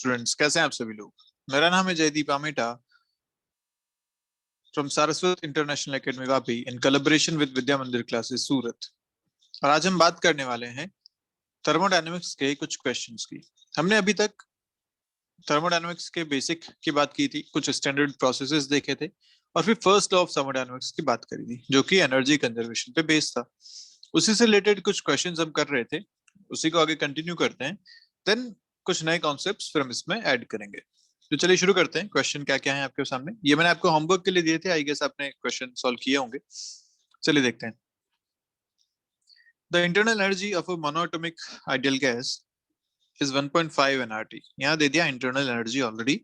Students, कैसे हैं आप सभी लोग। मेरा नाम है Jaideep Ameta from Saraswat international academy Vapi in collaboration with Vidya Mandir classes सूरत। और आज हम बात करने वाले हैं थर्मोडायनेमिक्स के कुछ क्वेश्चंस की। हमने अभी तक थर्मोडायनेमिक्स के बेसिक की बात की थी, कुछ स्टैंडर्ड प्रोसेसेस देखे थे और फिर फर्स्ट लॉ ऑफ थर्मोडायनेमिक्स की बात करी थी जो कि एनर्जी कंजर्वेशन पे बेस्ड था। उसी से रिलेटेड कुछ क्वेश्चंस हम कर रहे थे, उसी को आगे कंटिन्यू करते हैं। देन कुछ नए कॉन्सेप्ट्स फिर हम इसमें ऐड करेंगे। तो चलिए शुरू करते हैं। क्वेश्चन क्या क्या है आपके सामने, ये मैंने आपको होमवर्क के लिए दिए थे, आई गेस आपने क्वेश्चन सॉल्व किए होंगे। चलिए देखते हैं। The internal energy of a monoatomic ideal gas is 1.5 nRT। यहाँ दे दिया internal energy already,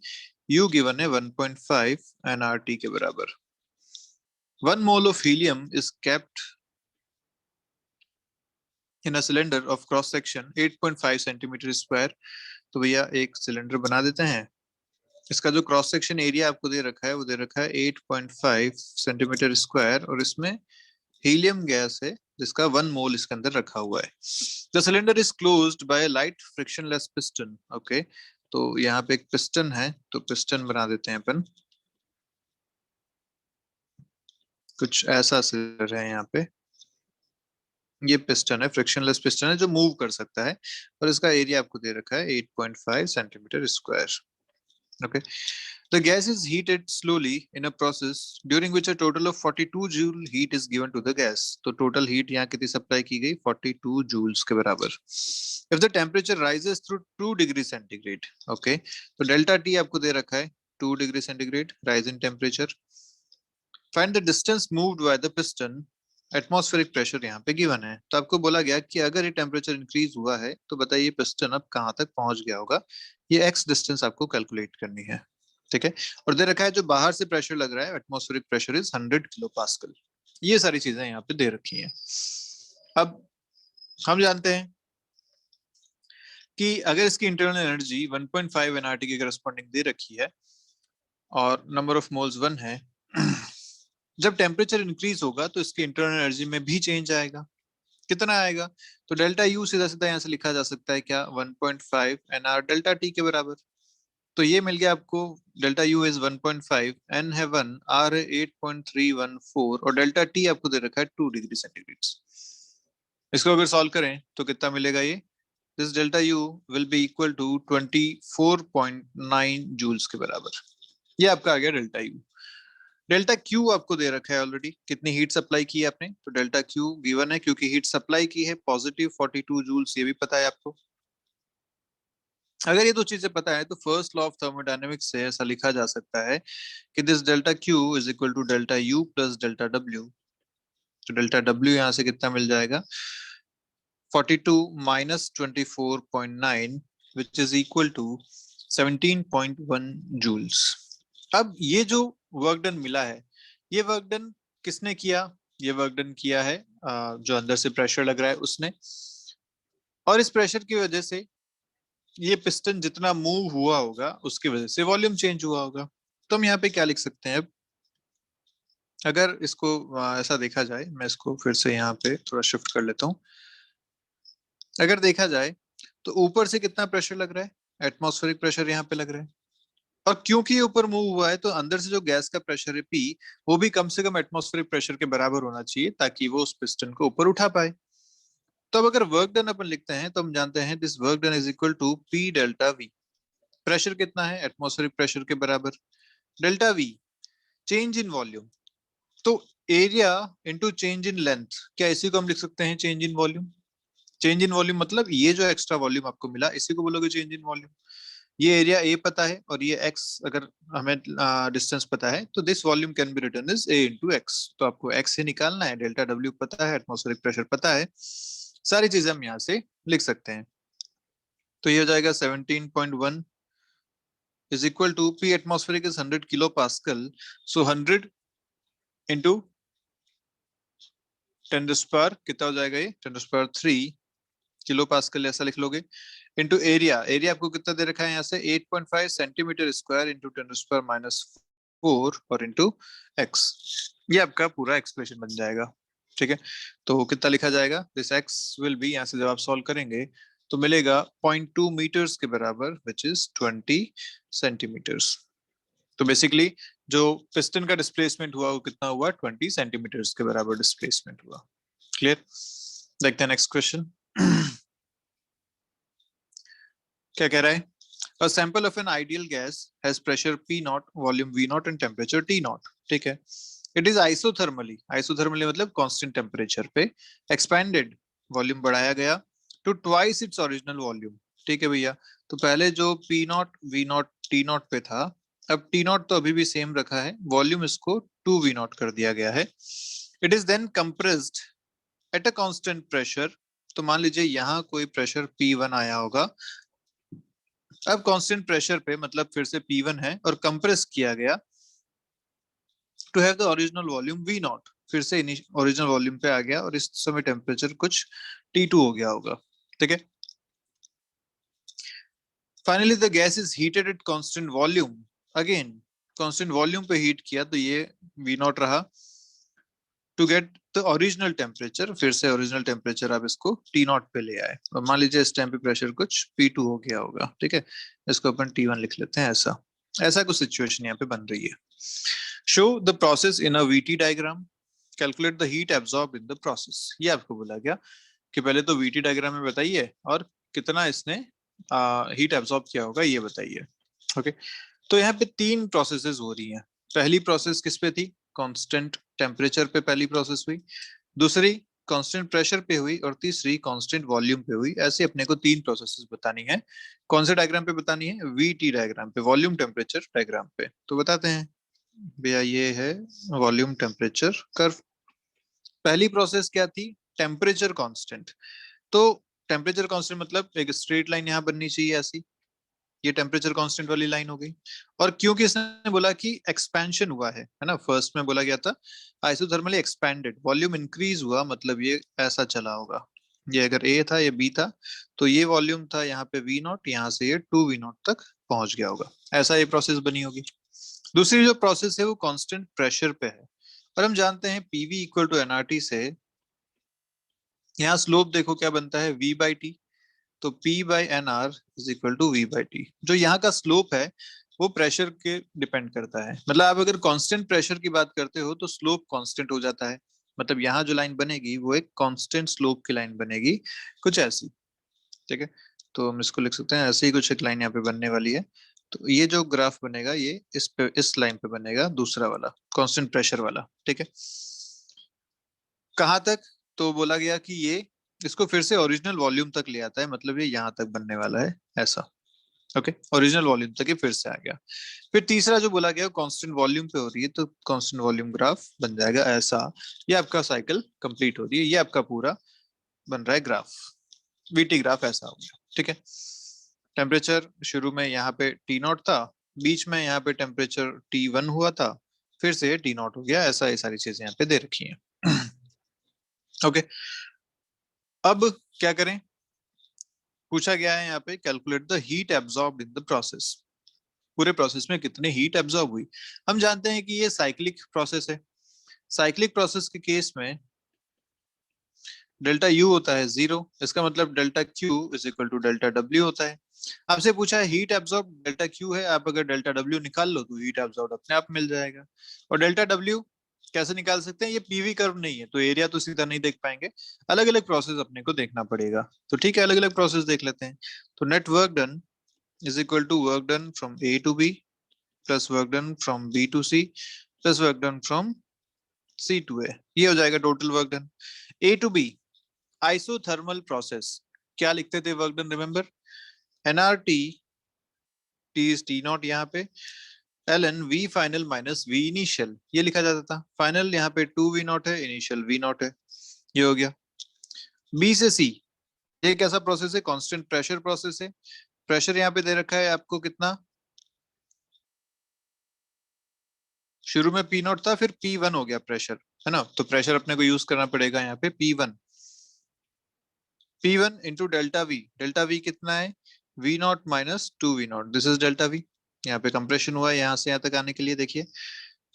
U given है 1.5 nRT के बराबर। 1 mole of helium is kept in a cylinder of cross section 8.5 centimetre square. तो भैया एक सिलेंडर बना देते हैं। इसका जो क्रॉस सेक्शन एरिया आपको दे रखा है वो दे रखा है 8.5 सेंटीमीटर स्क्वायर और इसमें हीलियम गैस है जिसका 1 मोल इसके अंदर रखा हुआ है। The cylinder is closed by light frictionless piston. Okay, तो यहाँ पे एक पिस्टन है, तो पिस्टन बना देते हैं अपन। कुछ ऐसा सिलेंडर है यहाँ पे, ये पिस्टन है, फ्रिक्शनलेस पिस्टन है जो मूव कर सकता है और इसका एरिया आपको दे रखा है 8.5 centimetre square. Okay, the gas is heated slowly in a process during which a total of 42 joule heat is given to the gas। तो total heat यहाँ कितनी सप्लाई की गई, 42 joules के बराबर। If the temperature rises through 2 degree centigrade, okay, तो delta T आपको दे रखा है 2 degree centigrade rise in temperature। Find the distance moved by the piston। Atmospheric pressure यहाँ पे गिवन है, तो आपको बोला गया कि अगर ये टेम्परेचर इंक्रीज हुआ है तो बताइए पिस्टन अब कहाँ तक पहुंच गया होगा। ये एक्स डिस्टेंस आपको कैलकुलेट करनी है, ठीक है। और दे रखा है जो बाहर से प्रेशर लग रहा है, atmospheric pressure is 100 kilo pascal. ये सारी चीजें यहाँ पे दे रखी हैं। अब हम जानते हैं कि अगर इसकी इंटरनल एनर्जी 1.5 nRT के करस्पॉन्डिंग दे रखी है और नंबर ऑफ मोल्स 1 है, जब टेम्परेचर इंक्रीज होगा तो इसकी इंटरनल एनर्जी में भी चेंज आएगा। कितना आएगा, तो डेल्टा यू सीधा सीधा यहाँ से लिखा जा सकता है क्या, 1.5 nr डेल्टा टी के बराबर। तो ये मिल गया आपको, डेल्टा यू इज 1.5, एन है 1, आर है 8.314 और डेल्टा टी आपको दे रखा है 2 डिग्री सेंटीग्रेड। इसको अगर सॉल्व करें तो कितना मिलेगा, ये this delta U will be equal to 24.9 joules के बराबर। ये आपका आ गया डेल्टा यू। डेल्टा क्यू आपको दे रखा है ऑलरेडी, कितनी हीट सप्लाई की है आपने, तो डेल्टा क्यू गिवन है क्योंकि हीट सप्लाई की है पॉजिटिव 42 जूल्स, ये भी पता है आपको। अगर ये दो चीजें पता है तो फर्स्ट लॉ ऑफ थर्मोडायनेमिक्स से ऐसा लिखा जा सकता है कि this delta Q is equal to delta U plus delta W. तो डेल्टा डब्ल्यू यहाँ से कितना मिल जाएगा, 42 minus 24.9 which is equal to 17.1 joules. अब ये जो वर्क डन मिला है, ये वर्क डन किसने किया, ये वर्क डन किया है जो अंदर से प्रेशर लग रहा है उसने। और इस प्रेशर की वजह से ये पिस्टन जितना मूव हुआ होगा उसकी वजह से वॉल्यूम चेंज हुआ होगा। तो हम यहाँ पे क्या लिख सकते हैं, अब अगर इसको ऐसा देखा जाए, मैं इसको फिर से यहाँ पे थोड़ा शिफ्ट कर लेता हूँ। अगर देखा जाए तो ऊपर से कितना प्रेशर लग रहा है, एटमॉस्फेरिक प्रेशर यहाँ पे लग रहा है, और क्योंकि ये ऊपर मूव हुआ है तो अंदर से जो गैस का प्रेशर है पी, वो भी कम से कम एटमॉस्फेरिक प्रेशर के बराबर होना चाहिए ताकि वो उस पिस्टन को ऊपर उठा पाए। तो अब अगर वर्क डन अपन लिखते हैं तो हम जानते हैं this work done is equal to P delta V. Pressure कितना है, एटमॉस्फेरिक प्रेशर के बराबर, delta V change in volume, तो area into change in length, क्या इसी को हम लिख सकते हैं change in volume. Change in volume मतलब ये जो एक्स्ट्रा वॉल्यूम आपको मिला इसी को बोलोगे चेंज इन वॉल्यूम। ये एरिया ए पता है और ये एक्स अगर हमें डिस्टेंस पता है तो this volume can be written is A into X. तो आपको एक्स से निकालना है, डेल्टा डब्ल्यू पता है, एटमॉस्फेरिक प्रेशर पता है, सारी चीजें हम यहाँ से लिख सकते हैं। तो ये हो जाएगा 17.1 is equal to P atmospheric is 100 kilo pascal, so 100 into 10⁻, कितना हो जाएगा ये 10⁻³ किलो पास्कल, ऐसा लिख लोगे, इंटू एरिया। एरिया आपको कितना दे रखा है यहाँ से 8.5 सेंटीमीटर स्क्वायर इंटू 10⁻⁴ और इंटू एक्स। ये आपका पूरा एक्सप्रेशन बन जाएगा, ठीक है। तो कितना लिखा जाएगा, दिस एक्स विल बी, यहाँ से जब आप सॉल्व करेंगे तो मिलेगा 0.2 मीटर्स के बराबर विच इज 20 सेंटीमीटर्स। तो बेसिकली जो पिस्टन का डिस्प्लेसमेंट हुआ वो कितना हुआ, 20 सेंटीमीटर्स के बराबर डिस्प्लेसमेंट हुआ। क्लियर? देखते हैं नेक्स्ट क्वेश्चन। क्या कह रहा है? A sample of an ideal gas has pressure P naught, volume V naught and temperature T naught. ठीक है। It is isothermally मतलब constant temperature पे expanded, volume बढ़ाया गया to twice its original volume. ठीक है भैया। तो पहले जो P naught, V naught, T naught पे था, अब T naught तो अभी भी सेम रखा है, वॉल्यूम इसको 2V naught कर दिया गया है। It is then compressed at a constant pressure. तो मान लीजिए यहाँ कोई प्रेशर P1 आया होगा, अब कांस्टेंट प्रेशर पे मतलब फिर से P1 है और कंप्रेस किया गया to have the original volume V naught, फिर से ओरिजिनल वॉल्यूम पे आ गया और इस समय टेम्परेचर कुछ T2 हो गया होगा। ठीक है। Finally the gas is heated at constant volume, again constant volume पे हीट किया तो ये V नॉट रहा, to get the original temperature, फिर से ओरिजिनल टेम्परेचर आप इसको T नॉट पे ले आए और मान लीजिए इस टाइम पे प्रेशर कुछ P2 हो गया होगा। ठीक है, इसको अपन T1 लिख लेते हैं। ऐसा ऐसा कुछ सिचुएशन यहाँ पे बन रही है। Show the process in a VT diagram, calculate the heat absorb in the process. ये आपको बोला गया कि पहले तो VT डायग्राम में बताइए और कितना इसने हीट एब्जॉर्ब किया होगा ये बताइए। ओके, तो यहाँ पे 3 प्रोसेसेस हो रही हैं। पहली प्रोसेस किस पे थी? कांस्टेंट टेम्परेचर पे पहली प्रोसेस हुई, दूसरी कांस्टेंट प्रेशर पे हुई और तीसरी कांस्टेंट वॉल्यूम पे हुई। ऐसे अपने को 3 प्रोसेसेस बतानी है। कौन से डायग्राम पे बतानी है? VT डायग्राम पे, वॉल्यूम टेम्परेचर डायग्राम पे। तो बताते हैं भैया, ये है वॉल्यूम टेम्परेचर कर्व। पहली प्रोसेस क्या थी? Temperature constant. तो टेम्परेचर कांस्टेंट मतलब एक स्ट्रेट लाइन यहाँ बननी चाहिए ऐसी, ये टेम्परेचर कांस्टेंट वाली लाइन हो गई। और क्योंकि इसने बोला कि एक्सपेंशन हुआ है ना, फर्स्ट में बोला गया था आइसोथर्मली एक्सपेंडेड, वॉल्यूम इंक्रीज हुआ, मतलब ये ऐसा चला होगा। ये अगर ए था, ये बी था, तो ये वॉल्यूम था यहाँ पे V नॉट, यहाँ से ये 2V नॉट तक पहुंच गया होगा। ऐसा ये प्रोसेस बनी होगी। दूसरी जो प्रोसेस है वो कांस्टेंट प्रेशर पे है, और हम जानते हैं PV इक्वल टू nRT से यहाँ स्लोप देखो क्या बनता है, V/T। तो P by N R is equal to V/T। जो यहाँ का स्लोप है वो प्रेशर के डिपेंड करता है, मतलब आप अगर कांस्टेंट प्रेशर की बात करते हो तो स्लोप कांस्टेंट हो जाता है, मतलब यहाँ जो लाइन बनेगी वो एक कांस्टेंट स्लोप की लाइन बनेगी, कुछ ऐसी। ठीक है, तो हम इसको लिख सकते हैं ऐसे ही, कुछ एक लाइन यहाँ पे बनने वाली है। तो ये जो ग्राफ बनेगा ये इस पे, इस लाइन पे बनेगा, दूसरा वाला कांस्टेंट प्रेशर वाला। ठीक है, कहाँ तक? तो बोला गया कि ये इसको फिर से ओरिजिनल वॉल्यूम तक ले आता है, मतलब ये यहाँ तक बनने वाला है ऐसा। ओके, ओरिजिनल वॉल्यूम तक ये फिर से आ गया। फिर तीसरा जो बोला गया कांस्टेंट वॉल्यूम पे हो रही है, तो कांस्टेंट वॉल्यूम ग्राफ बन जाएगा ऐसा। ये आपका साइकिल कंप्लीट हो रही है, ये आपका पूरा बन रहा है ग्राफ, VT ग्राफ ऐसा हो गया। ठीक है, टेम्परेचर शुरू में यहाँ पे T नॉट था, बीच में यहाँ पे टेम्परेचर T1 हुआ था, फिर से T नॉट हो गया, ऐसा ये सारी चीजें यहाँ पे दे रखी हैं। ओके, अब क्या करें? पूछा गया है यहाँ पे calculate the heat absorbed in the process. पूरे प्रोसेस में कितनी हीट एब्जॉर्ब हुई। हम जानते हैं कि ये साइक्लिक प्रोसेस है। साइक्लिक प्रोसेस के केस में डेल्टा U होता है 0, इसका मतलब delta Q is equal to delta W होता है। आपसे पूछा है हीट एब्जॉर्ब डेल्टा Q है, आप अगर डेल्टा W निकाल लो तो हीट एब्जॉर्ब अपने आप मिल जाएगा। और डेल्टा W कैसे निकाल सकते हैं? ये PV कर्व नहीं है तो एरिया तो सीधा नहीं देख पाएंगे, अलग अलग प्रोसेस अपने को देखना पड़ेगा। तो ठीक है, अलग अलग प्रोसेस देख लेते हैं। तो net work done is equal to work done from A to B plus work done from B to C plus work done from C to A। ये हो जाएगा total work done. A to B isothermal process, क्या लिखते थे work done? Remember nRT, T इज T naught यहाँ पे, ln V final minus V initial, ये लिखा जाता था। फाइनल यहाँ पे 2V नॉट है, इनिशियल V नॉट है, ये हो गया। B से C, ये कैसा प्रोसेस है? कांस्टेंट प्रेशर प्रोसेस है। प्रेशर यहाँ पे दे रखा है आपको कितना, शुरू में P नॉट था, फिर P1 हो गया प्रेशर, है ना? तो प्रेशर अपने को यूज करना पड़ेगा यहाँ पे P1, P1 into delta V। Delta V कितना है? V not minus 2V not, this is delta V। यहाँ पे कंप्रेशन हुआ है यहाँ से यहाँ तक आने के लिए, देखिए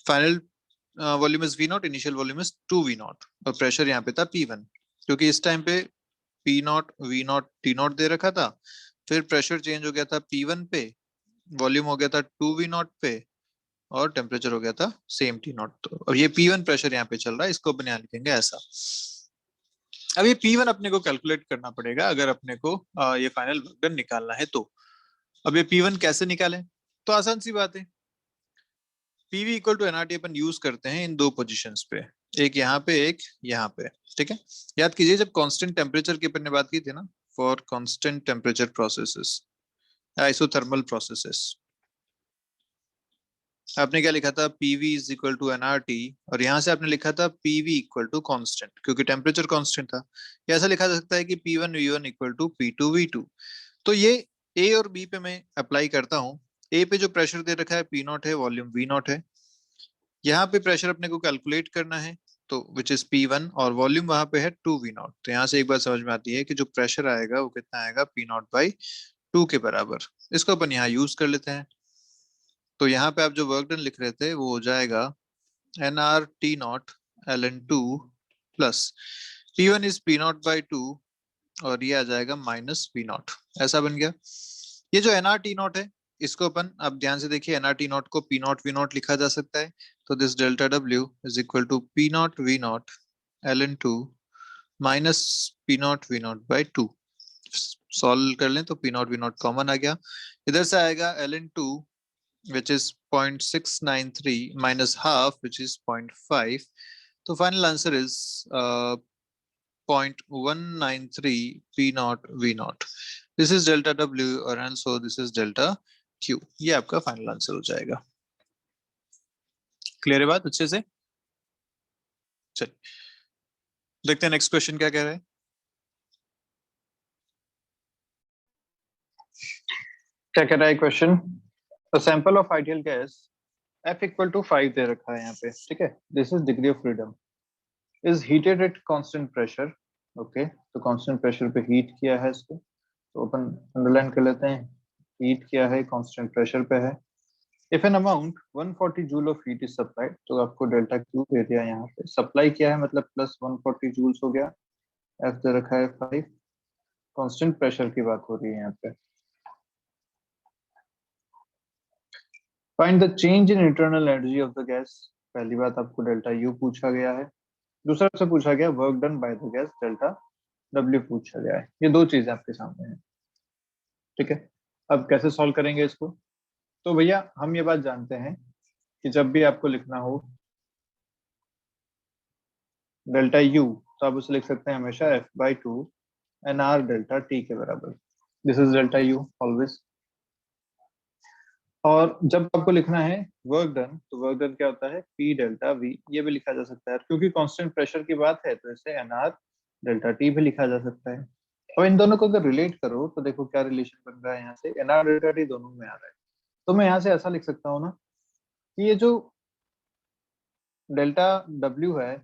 final volume is V naught, initial volume is 2V naught, और प्रेशर यहाँ पे था P1। क्योंकि इस टाइम पे P naught V naught T naught दे रखा था, फिर प्रेशर चेंज हो गया था P1 पे, वॉल्यूम हो गया था 2V नॉट पे, और टेम्परेचर हो गया था सेम T नॉट। तो अब ये P1 प्रेशर यहाँ पे चल रहा है, इसको अपन यहाँ लिखेंगे ऐसा। अब ये P1 अपने को कैलकुलेट करना पड़ेगा अगर अपने को ये फाइनल वर्क डन निकालना है तो। अब ये P1 कैसे निकालें? तो आसान सी बात है, पीवी इक्वल टू एनआरटी अपन यूज करते हैं इन दो पोजीशंस पे, एक यहाँ पे एक यहाँ पे। ठीक है, याद कीजिए जब कांस्टेंट टेम्परेचर की अपन ने बात की थी ना, for constant temperature processes, isothermal processes, आपने क्या लिखा था, PV is equal to NRT, और यहाँ से आपने लिखा था पीवी इक्वल टू कांस्टेंट, क्योंकि टेम्परेचर कांस्टेंट था। या ऐसा लिखा जा सकता है कि P1 V1 equal to P2 V2। तो ये ए और बी पे मैं अप्लाई करता हूँ। ए पे जो प्रेशर दे रखा है P नॉट है, वॉल्यूम V नॉट है। यहाँ पे प्रेशर अपने को कैलकुलेट करना है, तो विच इज P1, और वॉल्यूम वहां पे है 2V नॉट। तो यहाँ से एक बात समझ में आती है कि जो प्रेशर आएगा वो कितना आएगा, P नॉट बाई 2 के बराबर। इसको अपन यहाँ यूज कर लेते हैं। तो यहाँ पे आप जो वर्क डन लिख रहे थे वो हो जाएगा nRT0 ln2 plus P1 is P0/2, और ये आ जाएगा माइनस P0। ऐसा बन गया। ये जो nRT0 है, इसको अपन अब ध्यान से देखिए, nRT0 को P0V0 लिखा जा सकता है। तो this delta W is equal to P0V0 ln2 minus P0V0/2। Solve कर लें तो P0V0 कॉमन आ गया, इधर से आएगा ln2 which is 0.693 minus half which is 0.5. So final answer is 0.193 P naught V naught. This is delta W and so this is delta Q. ये आपका final answer हो जाएगा। क्लियर है बात अच्छे से? चलिए देखते हैं नेक्स्ट क्वेश्चन क्या कह रहा है। क्या कह रहा है question? A sample of ideal gas F equal to 5 दे रखा है यहाँ पे, ठीक है। This is degree of freedom is heated at constant pressure. Okay, तो constant pressure पे heat किया है इसको, तो अपन अंडरलाइन कर लेते हैं, heat किया है, constant pressure पे है। If an amount 140 joule of heat is supplied, तो आपको डेल्टा Q दे दिया यहाँ पे, सप्लाई किया है मतलब प्लस 140 joules हो गया, F दे रखा है 5, constant pressure की बात हो रही है यहाँ पे। Find the change in internal energy of the gas, पहली बात आपको डेल्टा U पूछा गया है, दूसरा से पूछा गया work done by the gas, delta W पूछा गया है। ये दो चीजें आपके सामने हैं, ठीक है। अब कैसे सॉल्व करेंगे इसको? तो भैया हम ये बात जानते हैं कि जब भी आपको लिखना हो डेल्टा U, तो आप उसे लिख सकते हैं हमेशा F/2 nR डेल्टा T के बराबर। This is delta U always. और जब आपको लिखना है वर्क डन, तो वर्क डन क्या होता है, P डेल्टा V, ये भी लिखा जा सकता है। क्योंकि कांस्टेंट प्रेशर की बात है तो इसे nR डेल्टा T भी लिखा जा सकता है। अब इन दोनों को अगर रिलेट करो तो देखो क्या रिलेशन बन रहा है, यहाँ से nR डेल्टा T दोनों में आ रहा है। तो मैं यहाँ से ऐसा लिख सकता हूँ ना कि ये जो डेल्टा W है,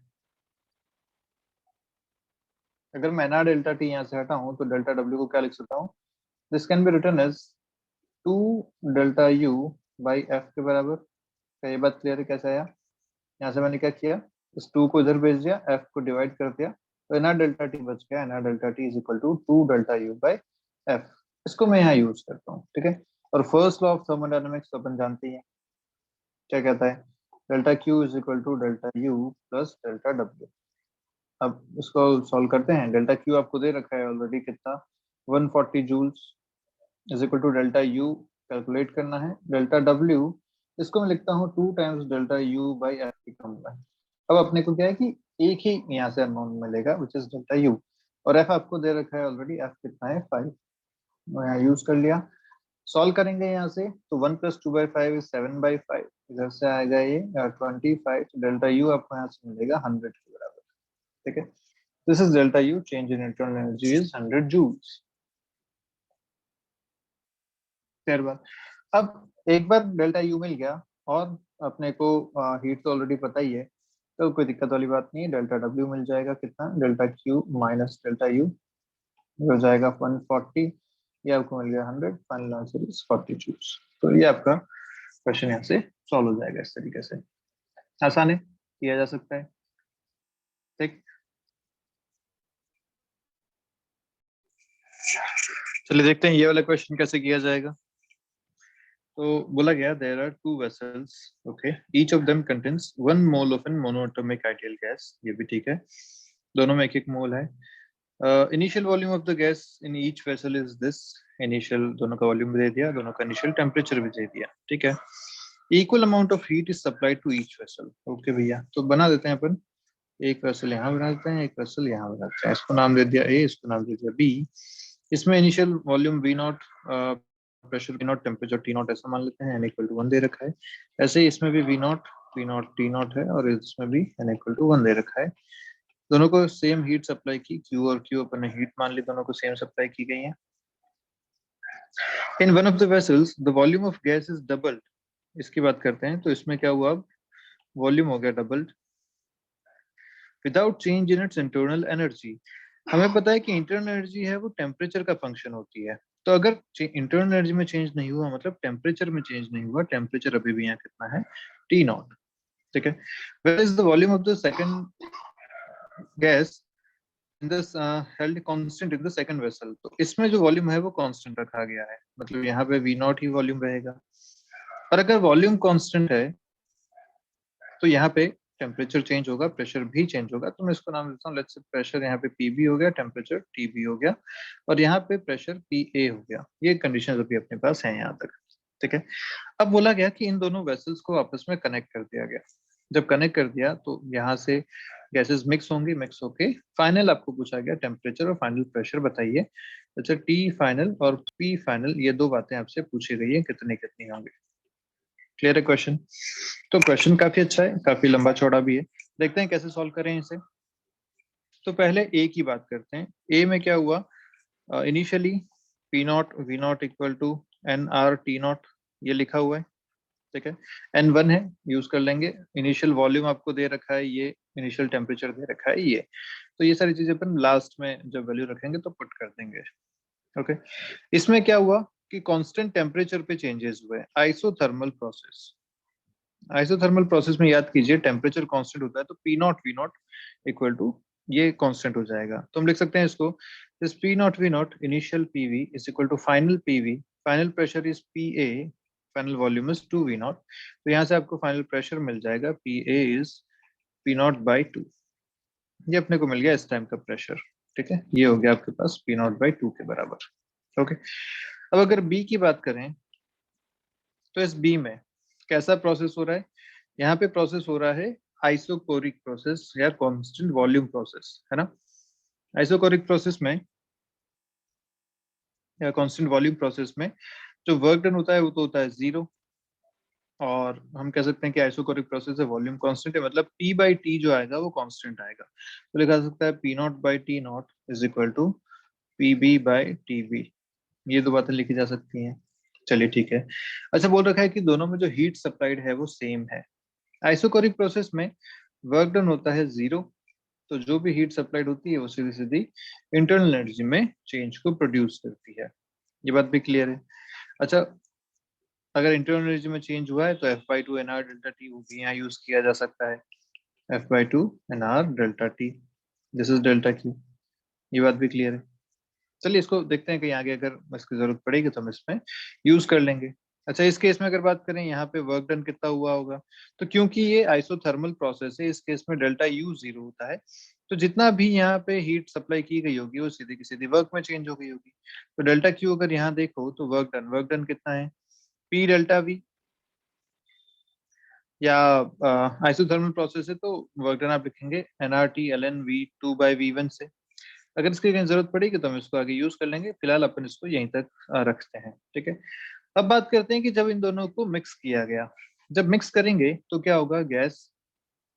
अगर मैं nR डेल्टा T यहाँ से हटाऊं तो डेल्टा W को क्या लिख सकता हूँ, this can be written as 2 delta U by F के बराबर। क्या ये बात क्लियर है? कैसे आया? यहाँ से मैंने क्या किया, इस 2 को इधर भेज दिया, F को डिवाइड कर दिया, तो nR डेल्टा T बच गया, nR delta T is equal to 2 delta U by F। इसको मैं यहाँ यूज करता हूँ, ठीक है। और फर्स्ट लॉ ऑफ थर्मोडायनेमिक्स तो अपन जानते ही हैं, क्या कहता है, delta Q is equal to delta U plus delta W। अब इसको सॉल्व करते हैं। डेल्टा Q आपको दे रखा है ऑलरेडी, कितना, 140 joules is equal to delta U calculate करना है। डेल्टा W इसको मैं लिखता हूँ 2 times delta U by F की टर्म में। अब अपने को क्या है कि एक ही यहाँ से अमाउंट मिलेगा विच इज डेल्टा U, और F आपको दे रखा है ऑलरेडी, F कितना है 5, मैं यहाँ यूज कर लिया। सॉल्व करेंगे यहाँ से तो 1 प्लस 2/5 इज 7/5, इधर से आएगा ये 25, डेल्टा U आपको यहाँ से मिलेगा 100 के बराबर, ठीक है। This is delta U, change in internal energy is 100 joules. Clear बात? अब एक बार डेल्टा U मिल गया और अपने को हीट तो ऑलरेडी पता ही है, तो कोई दिक्कत वाली बात नहीं है। डेल्टा W मिल जाएगा कितना, delta Q minus delta U हो जाएगा 140, ये आपको मिल गया 100, फाइनल आंसर इज 40 जूल्स। तो ये आपका क्वेश्चन यहाँ से सॉल्व हो जाएगा इस तरीके से, आसान है, किया जा सकता है, ठीक। चलिए देखते हैं ये वाला क्वेश्चन कैसे किया जाएगा। तो बोला गया there are two vessels, okay, each of them contains 1 mole of an monoatomic ideal gas, ये भी ठीक है, दोनों में 1 मोल है। Initial volume of the gas in each vessel is this, initial दोनों का वॉल्यूम दे दिया, दोनों का इनिशियल टेम्परेचर भी दे दिया, ठीक है। Equal amount of heat is supplied to each vessel, okay भैया, तो बना देते हैं अपन, एक वेसल यहाँ बना देते हैं, एक वेसल यहाँ बना देते हैं, इसको नाम दे दिया ए, इसको नाम दे दिया बी। इसमें initial volume V naught, pressure V naught, temperature T naught ऐसा मान लेते हैं, एन इक्वल टू 1 दे रखा है। ऐसे ही इसमें भी वी नॉट टी नॉट है, और इसमें भी एन इक्वल टू 1 दे रखा है। दोनों को सेम हीट सप्लाई की, क्यू और क्यू अपन ने हीट मान ली, दोनों को सेम सप्लाई की गई है। In one of the vessels the volume of gas is doubled, इसकी बात करते हैं, तो इसमें क्या हुआ, अब वॉल्यूम हो गया doubled without change in its internal energy. हमें पता है कि इंटरनल एनर्जी है वो टेम्परेचर का फंक्शन होती है, तो अगर इंटरनल एनर्जी में चेंज नहीं हुआ मतलब टेम्परेचर में चेंज नहीं हुआ, टेम्परेचर अभी भी यहाँ कितना है, टी नॉट, ठीक है। Where is the volume of the second gas in this held constant in the second vessel, तो इसमें जो वॉल्यूम है वो कांस्टेंट रखा गया है, मतलब यहाँ पे वी नॉट ही वॉल्यूम रहेगा। और अगर वॉल्यूम कांस्टेंट है तो यहाँ पे टेम्परेचर चेंज होगा, प्रेशर भी चेंज होगा, तो मैं इसको नाम देता हूँ, लेट्स से प्रेशर यहाँ पे पी हो गया, टेम्परेचर टी हो गया, और यहाँ पे प्रेशर पी हो गया। ये कंडीशन अभी अपने पास है यहाँ तक, ठीक है। अब बोला गया कि इन दोनों वेसल्स को आपस में कनेक्ट कर दिया गया। जब कनेक्ट कर दिया तो यहाँ से गैसेस मिक्स होंगी, मिक्स होके फाइनल आपको पूछा गया टेम्परेचर और फाइनल प्रेशर बताइए। अच्छा, टी फाइनल और पी फाइनल ये दो बातें आपसे पूछी गई है, कितनी कितनी होंगी। क्लियर है क्वेश्चन? तो क्वेश्चन काफी अच्छा है, काफी लंबा चौड़ा भी है, देखते हैं कैसे सॉल्व करें इसे। तो पहले ए की बात करते हैं। ए में क्या हुआ, initially P naught V naught equal to N R T naught, ये लिखा हुआ है, ठीक है। एन 1 है, यूज कर लेंगे। इनिशियल वॉल्यूम आपको दे रखा है ये, इनिशियल टेम्परेचर दे रखा है ये, तो ये सारी चीजें अपन लास्ट में जब वैल्यू रखेंगे तो पुट कर देंगे, ओके। इसमें क्या हुआ कि कांस्टेंट टेम्परेचर पे चेंजेस हुए, आइसोथर्मल प्रोसेस। आइसोथर्मल प्रोसेस में याद कीजिए टेम्परेचर कांस्टेंट होता है, तो P naught V naught equal to ये कांस्टेंट हो जाएगा, तो हम लिख सकते हैं इसको, this P naught V naught initial PV is equal to final PV, final pressure is P A, final volume is 2 V naught, तो यहाँ से आपको फाइनल प्रेशर मिल जाएगा P A is P naught by 2, ये अपने को मिल गया इस टाइम का प्रेशर, ठीक है। ये हो गया आपके पास पी नॉट बाई 2 के बराबर, ओके। अब अगर बी की बात करें तो इस बी में कैसा प्रोसेस हो रहा है, यहाँ पे प्रोसेस हो रहा है आइसोकोरिक प्रोसेस या कांस्टेंट वॉल्यूम प्रोसेस, है ना। आइसोकोरिक प्रोसेस में या कांस्टेंट वॉल्यूम प्रोसेस में जो वर्क डन होता है वो तो होता है 0, और हम कह सकते हैं कि आइसोकोरिक प्रोसेस है, वॉल्यूम कांस्टेंट है, मतलब पी बाई टी जो आएगा वो कांस्टेंट आएगा, तो लिखा जा सकता है P naught by T naught is equal to P B by T B, ये दो बातें लिखी जा सकती हैं। चलिए ठीक है। अच्छा, बोल रखा है कि दोनों में जो हीट सप्लाइड है वो सेम है। आइसोकोरिक प्रोसेस में वर्क डन होता है 0, तो जो भी हीट सप्लाइड होती है वो सीधी सीधी इंटरनल एनर्जी में चेंज को प्रोड्यूस करती है, ये बात भी क्लियर है। अच्छा, अगर इंटरनल एनर्जी में चेंज हुआ है तो F by two N R delta T वो भी यहाँ यूज किया जा सकता है, F by two N R delta T, this is delta Q, ये बात भी क्लियर है। चलिए इसको देखते हैं, कहीं आगे अगर इसकी जरूरत पड़ेगी तो हम इसमें यूज कर लेंगे। अच्छा, इस केस में अगर बात करें यहाँ पे वर्क डन कितना हुआ होगा, तो क्योंकि ये आइसोथर्मल प्रोसेस है, इस केस में डेल्टा यू 0 होता है, तो जितना भी यहाँ पे हीट सप्लाई की गई होगी वो सीधी की सीधी वर्क में चेंज हो गई होगी। तो डेल्टा क्यू अगर यहाँ देखो तो वर्क डन कितना है, पी डेल्टा वी, या आइसोथर्मल प्रोसेस है तो वर्क डन आप लिखेंगे N R T L N V 2/V1 से। अगर इसकी कहीं जरूरत पड़ेगी तो हम इसको आगे यूज कर लेंगे, फिलहाल अपन इसको यहीं तक रखते हैं, ठीक है। अब बात करते हैं कि जब इन दोनों को मिक्स किया गया, जब मिक्स करेंगे तो क्या होगा, गैस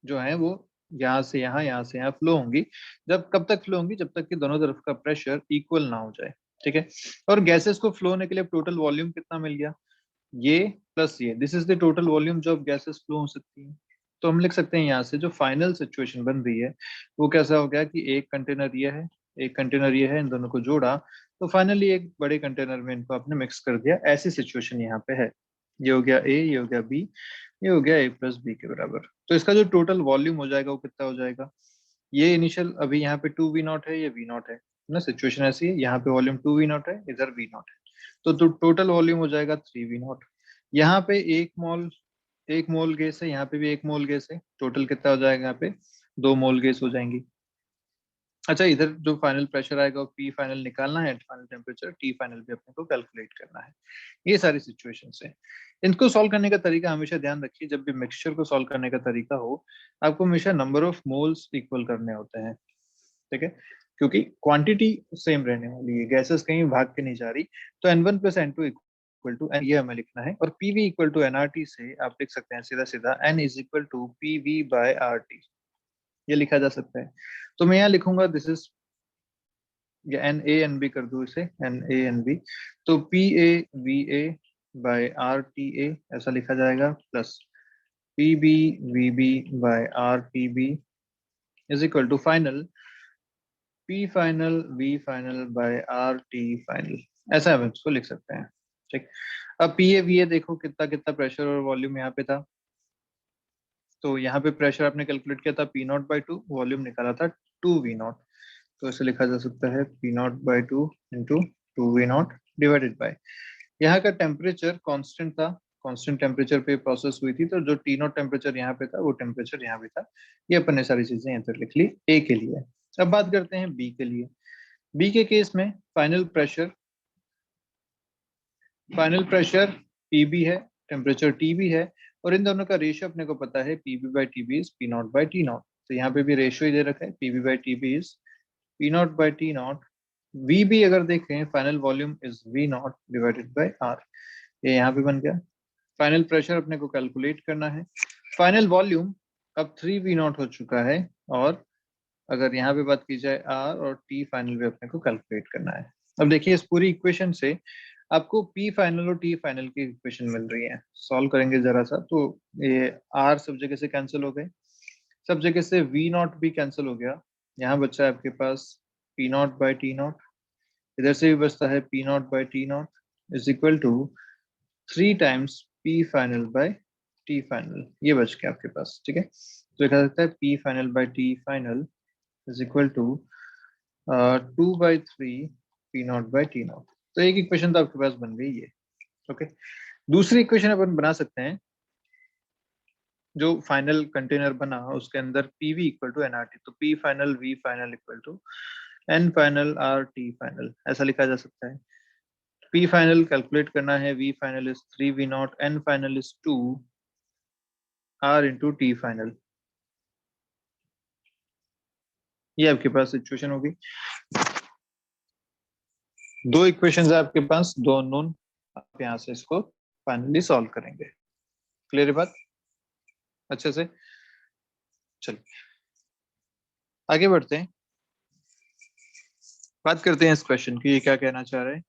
जो है वो यहाँ से यहाँ फ्लो होंगी। जब कब तक फ्लो होंगी, जब तक कि दोनों तरफ का प्रेशर इक्वल ना हो जाए, ठीक है। और गैसेस को फ्लो होने के लिए टोटल वॉल्यूम कितना मिल गया, ये प्लस ये, this is the total volume जो अब गैसेस फ्लो हो सकती है। तो हम लिख सकते हैं यहाँ से जो फाइनल सिचुएशन बन रही है वो कैसा हो गया कि एक कंटेनर ये है, एक कंटेनर ये है, इन दोनों को जोड़ा तो फाइनली एक बड़े कंटेनर में इनको आपने मिक्स कर दिया, ऐसी सिचुएशन यहाँ पे है। ये हो गया ए, ये हो गया बी, ये हो गया ए प्लस बी के बराबर। तो इसका जो टोटल वॉल्यूम हो जाएगा वो कितना हो जाएगा, ये इनिशियल अभी यहाँ पे 2 वी नॉट है, ये वी नॉट है, ना, सिचुएशन ऐसी है, यहाँ पे वॉल्यूम 2V0 है, इधर V0 है, तो टोटल वॉल्यूम हो जाएगा 3V0। यहाँ पे 1 मोल गैस है, यहाँ पे भी 1 मोल गैस है, टोटल कितना हो जाएगा, यहाँ पे 2 मोल गैस हो जाएंगी। अच्छा, इधर जो फाइनल प्रेशर आएगा वो पी फाइनल निकालना है, फाइनल टेम्परेचर टी फाइनल भी अपने को कैलकुलेट करना है। ये सारी सिचुएशंस है। इनको सॉल्व करने का तरीका हमेशा ध्यान रखिए, जब भी मिक्सचर को सॉल्व करने का तरीका हो, आपको हमेशा नंबर ऑफ मोल्स इक्वल करने होते हैं, ठीक है, क्योंकि क्वांटिटी सेम रहने वाली है, गैसेस कहीं भाग के नहीं जा रही। तो N1 + N2 इक्वल टू ये हमें लिखना है, और PV इक्वल टू NRT से आप लिख सकते हैं सीधा सीधा N is equal to PV/RT, ये लिखा जा सकता है। तो मैं यहाँ लिखूंगा दिस इज, या NaNb कर दूं इसे, NaNb, तो PAVA/RTA ऐसा लिखा जाएगा, plus PBVB/RPB is equal to final P final V final final, ऐसा हम इसको लिख सकते हैं, ठीक। अब PA/VA देखो कितना कितना प्रेशर और वॉल्यूम यहाँ पे था, तो यहाँ पे प्रेशर आपने कैलकुलेट किया था P0/2, वॉल्यूम निकाला था 2V0, तो इसे लिखा जा सकता है P0/2 into 2V0 divided by, यहाँ का टेम्परेचर कांस्टेंट था, कांस्टेंट टेम्परेचर पे प्रोसेस हुई थी, तो जो T0 टेम्परेचर यहाँ पे था वो टेम्परेचर यहाँ भी था। ये अपन ने सारी चीजें यहाँ पर लिख ली ए के लिए। अब बात करते हैं बी के लिए। बी के केस में फाइनल प्रेशर पीबी है, टेम्परेचर टीबी है, और इन दोनों का रेशियो अपने को पता है PB/TB इज P0/T0, तो यहाँ पे भी रेशियो ही दे रखा है, PB/TB इज P0/T0। VB अगर देखें, final volume is V0 divided by R, ये यहाँ पे बन गया। फाइनल प्रेशर अपने को कैलकुलेट करना है, फाइनल वॉल्यूम अब 3V0 हो चुका है, और अगर यहाँ पे बात की जाए R और T फाइनल भी अपने को कैलकुलेट करना है। अब देखिए इस पूरी इक्वेशन से आपको P फाइनल और T फाइनल की इक्वेशन मिल रही है, सॉल्व करेंगे जरा सा, तो ये R सब जगह से कैंसिल हो गए, सब जगह से V0 भी कैंसिल हो गया, यहाँ बचा है आपके पास P0/T0, इधर से भी बचता है P0/T0 is equal to 3 times P final final, ये बच गया आपके पास, ठीक है। तो लिखा सकता है P final final is equal to 2/3 P0/T0, तो एक इक्वेशन तो आपके पास बन गई है, ओके। दूसरी इक्वेशन अपन बना सकते हैं, जो फाइनल कंटेनर बना उसके अंदर PV इक्वल टू NRT, तो P final V final equal to N final RT final, ऐसा लिखा जा सकता है। P फाइनल कैलकुलेट करना है, V final is 3V0, N final is 2 R into T final, ये आपके पास सिचुएशन होगी। दो इक्वेशंस है आपके पास, दो अननोन, आप यहाँ से इसको फाइनली सॉल्व करेंगे। क्लियर है बात अच्छे से? चलिए आगे बढ़ते हैं, बात करते हैं इस क्वेश्चन की, ये क्या कहना चाह रहे हैं।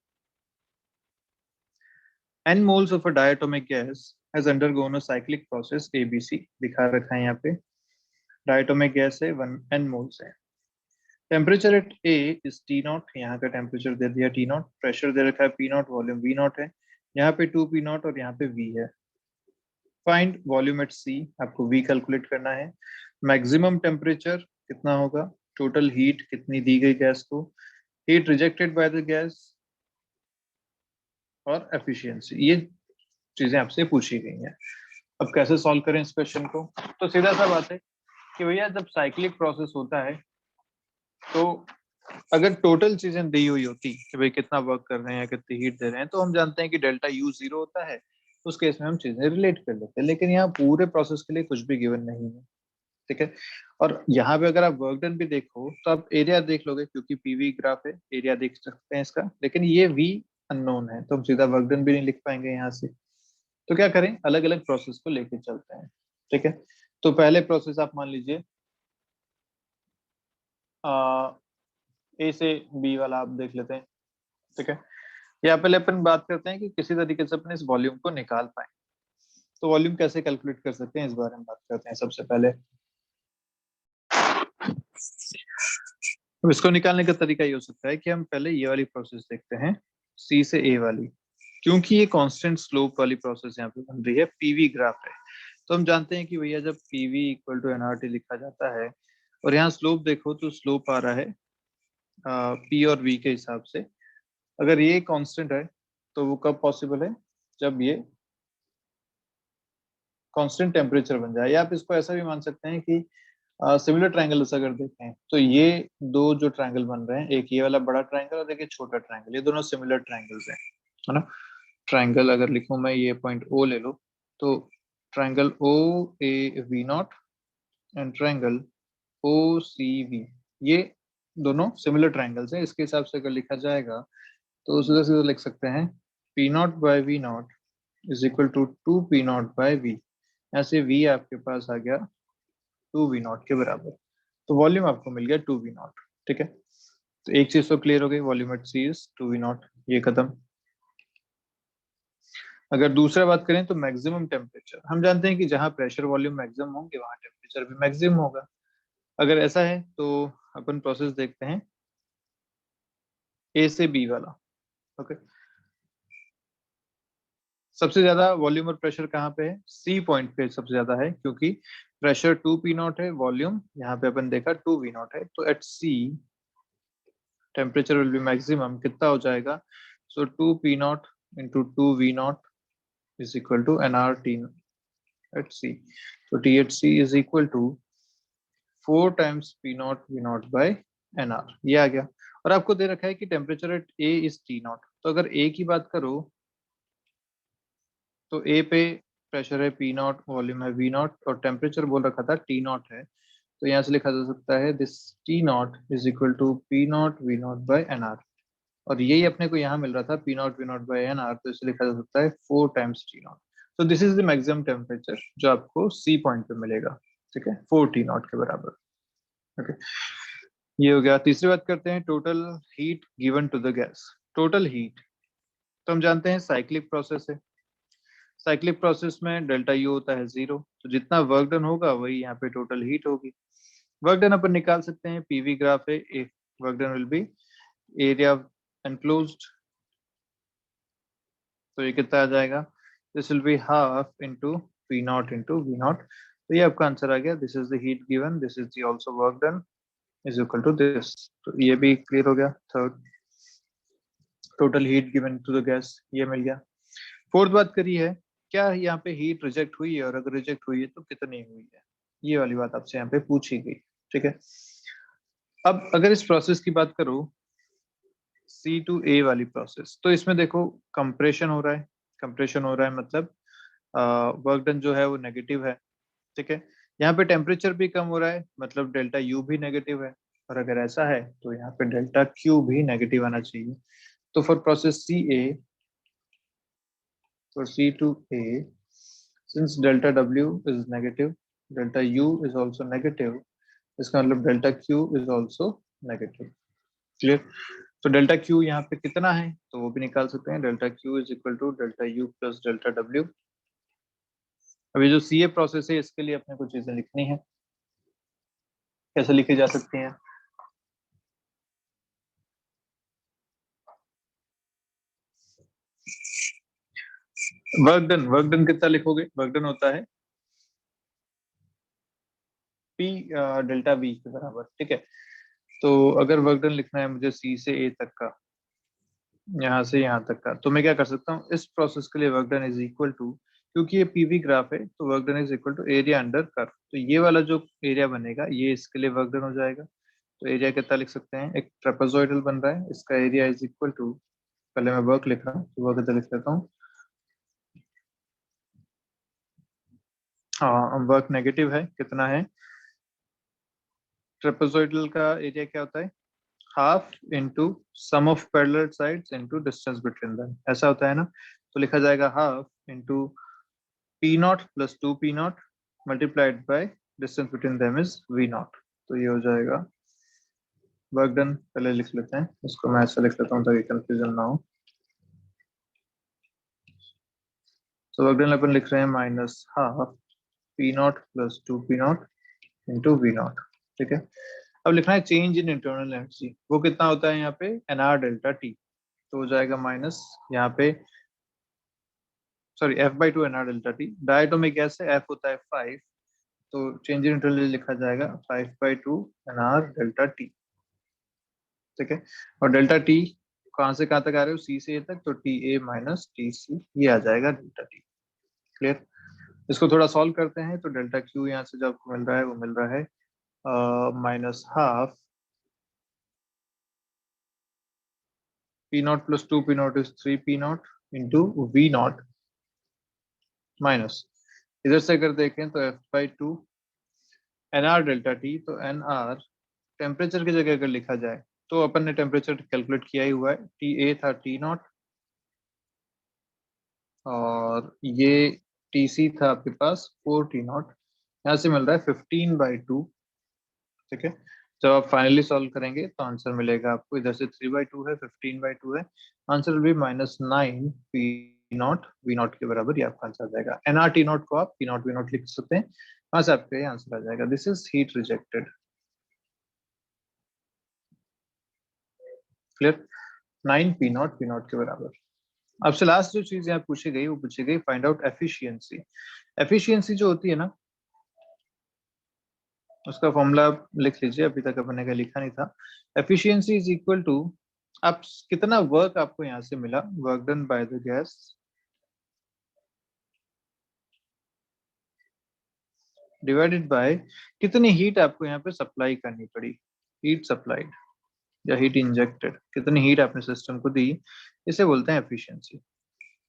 N moles of a diatomic gas has undergone a cyclic process ABC, दिखा रखा है यहाँ पे, डायटोमिक गैस है, 1 N moles है। Temperature at A is T0, यहाँ का टेम्परेचर दे दिया T0, प्रेशर दे रखा है P0, वॉल्यूम V0 है, यहाँ पे 2P0 और यहाँ पे V है। फाइंड वॉल्यूम एट C, आपको V कैलकुलेट करना है। मैक्सिमम टेम्परेचर कितना होगा, टोटल हीट कितनी दी गई गैस को, heat rejected by the gas, और एफिशिएंसी, ये चीजें आपसे पूछी गई हैं। अब कैसे सॉल्व करें इस क्वेश्चन को, तो सीधा सा बात है कि भैया जब साइक्लिक प्रोसेस होता है, तो अगर टोटल चीजें दी हुई होती कि भाई कितना वर्क कर रहे हैं, कितनी हीट दे रहे हैं, तो हम जानते हैं कि डेल्टा U 0 होता है, उस केस में हम चीजें रिलेट कर लेते हैं, लेकिन यहाँ पूरे प्रोसेस के लिए कुछ भी गिवन नहीं है, ठीक है। और यहाँ पे अगर आप वर्क डन भी देखो तो आप एरिया देख लोगे, क्योंकि PV ग्राफ है, एरिया देख सकते हैं इसका, लेकिन ये V अननोन है, तो हम सीधा वर्क डन भी नहीं लिख पाएंगे यहाँ से। तो क्या करें, अलग अलग प्रोसेस को लेके चलते हैं, ठीक है। तो पहले प्रोसेस आप मान लीजिए A से B वाला आप देख लेते हैं, ठीक है। यहाँ पहले अपन बात करते हैं कि किसी तरीके से अपन इस वॉल्यूम को निकाल पाए, तो वॉल्यूम कैसे कैलकुलेट कर सकते हैं इस बारे में बात करते हैं सबसे पहले। अब इसको निकालने का तरीका ये हो सकता है कि हम पहले ये वाली प्रोसेस देखते हैं, C से A वाली, क्योंकि ये कांस्टेंट स्लोप वाली प्रोसेस यहाँ पे बन रही है, PV ग्राफ है, तो हम जानते हैं कि भैया जब PV इक्वल टू NRT लिखा जाता है, और यहाँ स्लोप देखो तो स्लोप आ रहा है पी और वी के हिसाब से। अगर ये कांस्टेंट है तो वो कब पॉसिबल है, जब ये कांस्टेंट टेम्परेचर बन जाए। या आप इसको ऐसा भी मान सकते हैं कि सिमिलर ट्रायंगल्स अगर देखें तो ये दो जो ट्रायंगल बन रहे हैं, एक ये वाला बड़ा ट्रायंगल और एक ये छोटा ट्रायंगल, ये दोनों सिमिलर ट्रायंगल्स हैं, है ना। ट्रायंगल अगर लिखूं मैं, ये पॉइंट ओ ले लो, तो triangle O A V naught and triangle O C V, ये दोनों सिमिलर ट्रायंगल्स हैं। इसके हिसाब से अगर लिखा जाएगा तो सीधा सीधा लिख सकते हैं P naught by V naught is equal to two P naught by V. ऐसे वी आपके पास आ गया टू वी नॉट के बराबर, तो वॉल्यूम आपको मिल गया टू वी नॉट। ठीक है, तो एक चीज तो क्लियर हो गई, volume at C is two V naught, ये खत्म। अगर दूसरा बात करें तो मैक्सिमम टेम्परेचर, हम जानते हैं कि जहां प्रेशर वॉल्यूम मैक्सिमम होंगे वहां टेम्परेचर भी मैक्सिमम होगा। अगर ऐसा है तो अपन प्रोसेस देखते हैं ए से बी वाला। ओके, सबसे ज्यादा वॉल्यूम और प्रेशर कहाँ पे है, सी पॉइंट पे सबसे ज्यादा है, क्योंकि प्रेशर टू पी नॉट है, वॉल्यूम यहाँ पे अपन देखा टू वी नॉट है, तो at C temperature will be maximum, कितना हो जाएगा, so two P naught into two V naught is equal to N R T at C. तो T at C is equal to 4 times P naught V naught by N R, ये आ गया। और आपको दे रखा है कि temperature at A is T naught, तो अगर ए की बात करो तो ए पे प्रेशर है पी नॉट, वॉल्यूम है वी नॉट, और टेम्परेचर बोल रखा था टी नॉट है, तो यहाँ से लिखा जा सकता है this T naught is equal to P naught V naught by N R. और यही अपने को यहाँ मिल रहा था P naught V naught by N R, तो इसे लिखा जा सकता है 4 टाइम्स टी नॉट। तो this is the maximum temperature जो आपको सी पॉइंट पे मिलेगा। ठीक है, 4 टी नॉट के बराबर। ओके, ये हो गया। तीसरी बात करते हैं, total heat given to the gas. Total heat तो हम जानते हैं साइक्लिक प्रोसेस है, साइक्लिक प्रोसेस में डेल्टा यू होता है 0, तो जितना वर्क डन होगा वही यहाँ पे टोटल हीट होगी। वर्क डन अपन निकाल सकते हैं, पीवी ग्राफ है, एक work done will be area enclosed, तो ये कितना आ जाएगा, this will be half into P naught into V naught, तो ये आपका आंसर आ गया। This is the heat given, this is the also work done is equal to this, तो ये भी क्लियर हो गया। Third, total heat given to the gas, ये मिल गया। फोर्थ बात करी है, क्या यहाँ पे हीट रिजेक्ट हुई है, और अगर रिजेक्ट हुई है तो कितनी हुई है, ये वाली बात आपसे यहाँ पे पूछी गई। ठीक है, अब अगर इस प्रोसेस की बात करूं सी टू ए वाली प्रोसेस, तो इसमें देखो कंप्रेशन हो रहा है, कंप्रेशन हो रहा है मतलब वर्क डन जो है वो नेगेटिव है। ठीक है, यहाँ पे टेम्परेचर भी कम हो रहा है, मतलब डेल्टा यू भी नेगेटिव है, और अगर ऐसा है तो यहाँ पे डेल्टा क्यू भी नेगेटिव आना चाहिए। तो for process C A, for C2A, since delta W is negative, delta U is also negative, इसका मतलब delta Q is also negative। Clear, तो डेल्टा Q यहाँ पे कितना है तो वो भी निकाल सकते हैं, delta Q is equal to delta U plus delta W। अभी जो CA प्रोसेस है इसके लिए अपने को चीजें लिखनी है, कैसे लिखी जा सकती हैं। वर्क डन कितना लिखोगे, वर्क डन होता है P डेल्टा V के बराबर। ठीक है, तो अगर वर्क डन लिखना है मुझे C से A तक का, यहाँ से यहाँ तक का, तो मैं क्या कर सकता हूँ, इस प्रोसेस के लिए work done is equal to, क्योंकि ये पीवी ग्राफ है तो work done is equal to area under curve, तो ये वाला जो एरिया बनेगा ये इसके लिए वर्क डन हो जाएगा। तो एरिया कितना लिख सकते हैं, एक ट्रेपेजॉइडल बन रहा है, इसका एरिया इज इक्वल टू, पहले मैं वर्क लिख रहा हूँ तो वर्क कितना लिख लेता हूँ। हाँ, वर्क नेगेटिव है, कितना है, ट्रेपेजॉइडल का एरिया क्या होता है, half into sum of parallel sides into distance between them, ऐसा होता है ना। तो लिखा जाएगा half into P naught plus two P naught multiplied by distance between them is V naught, तो ये हो जाएगा वर्क डन। पहले लिख लेते हैं इसको, मैं ऐसा लिख लेता हूँ ताकि कंफ्यूजन ना हो। तो वर्क डन अपन लिख रहे हैं minus half P naught plus two P naught into V naught. ठीक है, अब लिखना है चेंज इन इंटरनल एनर्जी, वो कितना होता है यहाँ पे एन आर डेल्टा टी, तो हो जाएगा माइनस यहाँ पे, sorry F by two N R delta T, diatomic gas है, एफ होता है 5, तो चेंज इन इंटरनल लिखा जाएगा 5/2 एन आर डेल्टा टी। ठीक है। और डेल्टा टी कहाँ से कहाँ तक आ रहे हो, सी से ए तक, तो T A minus T C ये आ जाएगा डेल्टा टी। क्लियर। इसको थोड़ा सॉल्व करते हैं तो डेल्टा क्यू यहाँ से जो आपको मिल रहा है वो मिल रहा है -12 P naught plus 2 P naught is 3 P naught into V naught minus, इधर से अगर देखें तो F/2 N R delta T, तो एन आर टेम्परेचर की जगह अगर लिखा जाए तो अपन ने टेम्परेचर कैलकुलेट किया ही हुआ है, टी ए था टी नॉट और ये टी सी था आपके पास 4 टी नॉट, यहाँ से मिल रहा है 15/2। ठीक है। जब आप फाइनली सॉल्व करेंगे तो आंसर मिलेगा आपको, इधर से 3/2 है, 15/2 है, answer will be -9 P naught V naught के बराबर, ये आपका आंसर आ जाएगा। एन आर टी नॉट को आप पी नॉट वी नॉट लिख सकते हैं, वहां से आपका ये आंसर आ जाएगा। This is heat rejected. Clear. 9 P naught V naught के बराबर। आपसे लास्ट जो चीज यहाँ पूछी गई वो पूछी गई फाइंड आउट एफिशिएंसी। एफिशिएंसी जो होती है ना, उसका फॉर्मूला आप लिख लीजिए, अभी तक अपने का लिखा नहीं था। एफिशिएंसी इज इक्वल टू, आप कितना वर्क आपको यहाँ से मिला, work done by the gas divided by कितनी हीट आपको यहाँ पे सप्लाई करनी पड़ी, हीट सप्लाइड या हीट इंजेक्टेड, कितनी हीट आपने सिस्टम को दी, इसे बोलते हैं एफिशिएंसी।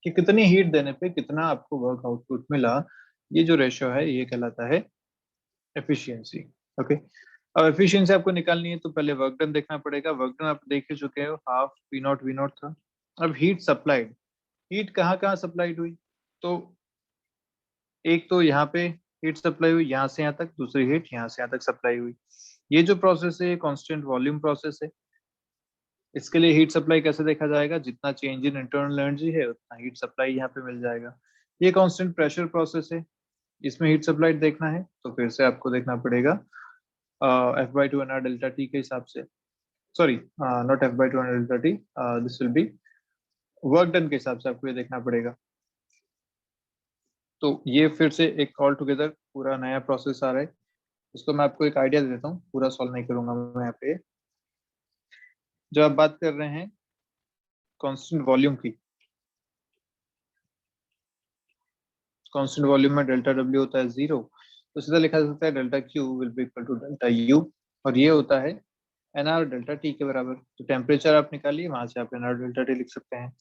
कि कितनी हीट देने पे कितना आपको वर्क आउटपुट मिला, ये जो रेशियो है ये कहलाता है एफिशिएंसी। ओके। अब एफिशिएंसी आपको निकालनी है तो पहले वर्क डन देखना पड़ेगा, वर्क डन आप देख ही चुके हो, half P naught V naught था। अब हीट सप्लाइड, हीट कहाँ कहाँ सप्लाइड हुई, तो एक तो यहाँ पे हीट सप्लाई हुई यहाँ से यहाँ तक, दूसरी हीट यहाँ से यहाँ तक सप्लाई हुई। ये जो प्रोसेस है कांस्टेंट वॉल्यूम प्रोसेस है। इसके लिए हीट सप्लाई कैसे देखा जाएगा, जितना चेंज इन इंटरनल एनर्जी है उतना हीट सप्लाई यहाँ पे मिल जाएगा। ये कांस्टेंट प्रेशर प्रोसेस है, इसमें हीट सप्लाई देखना है तो फिर से आपको देखना पड़ेगा F/2 N R delta T के हिसाब से, sorry not F/2 N R delta T, this will be work done के हिसाब से आपको ये देखना पड़ेगा। तो ये फिर से एक ऑल टुगेदर पूरा नया प्रोसेस आ रहा है। इसको मैं आपको एक आइडिया दे देता हूँ, पूरा सॉल्व नहीं करूंगा मैं यहाँ पे। जब आप बात कर रहे हैं कांस्टेंट वॉल्यूम की, कांस्टेंट वॉल्यूम में डेल्टा डब्ल्यू होता है 0, तो सीधा लिखा जा सकता है delta Q will be equal to delta U, और ये होता है एन आर डेल्टा टी के बराबर। तो टेम्परेचर आप निकालिए, वहां से आप एन आर डेल्टा टी लिख सकते हैं।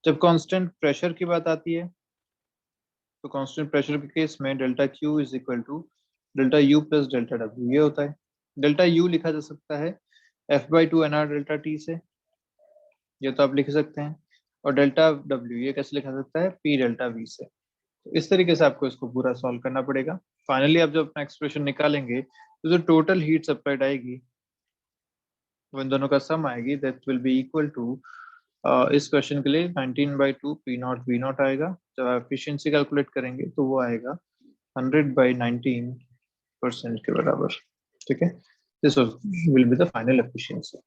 जब कांस्टेंट प्रेशर की बात आती है तो कांस्टेंट प्रेशर के केस में delta Q is equal to delta U plus delta W, ये होता है। डेल्टा यू लिखा जा सकता है F/2 N R delta T से, ये तो आप लिख सकते हैं, और डेल्टा डब्ल्यू ये कैसे लिखा सकता है, पी डेल्टा वी से। तो इस तरीके से आपको इसको पूरा सॉल्व करना पड़ेगा। फाइनली आप जब अपना एक्सप्रेशन निकालेंगे तो जो टोटल हीट सप्लाइड आएगी वो इन दोनों का सम आएगी, that will be equal to, इस क्वेश्चन के लिए 19/2 पी नॉट वी नॉट आएगा। जब आप एफिशिएंसी कैलकुलेट करेंगे तो वो आएगा 100/19% के बराबर। ठीक है। This will be the final efficiency.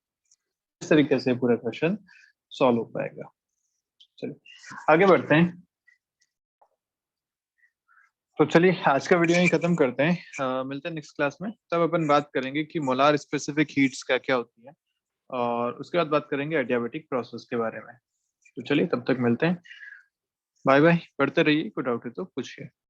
इस तरीके से पूरा क्वेश्चन सॉल्व हो पाएगा। चलिए आगे बढ़ते हैं। तो चलिए आज का वीडियो ही खत्म करते हैं, मिलते हैं नेक्स्ट क्लास में। तब अपन बात करेंगे कि मोलार स्पेसिफिक हीट्स क्या क्या होती है, और उसके बाद बात करेंगे एडियाबेटिक प्रोसेस के बारे में। तो चलिए तब तक मिलते हैं, बाय बाय। पढ़ते रहिए, कोई डाउट है तो पूछिए।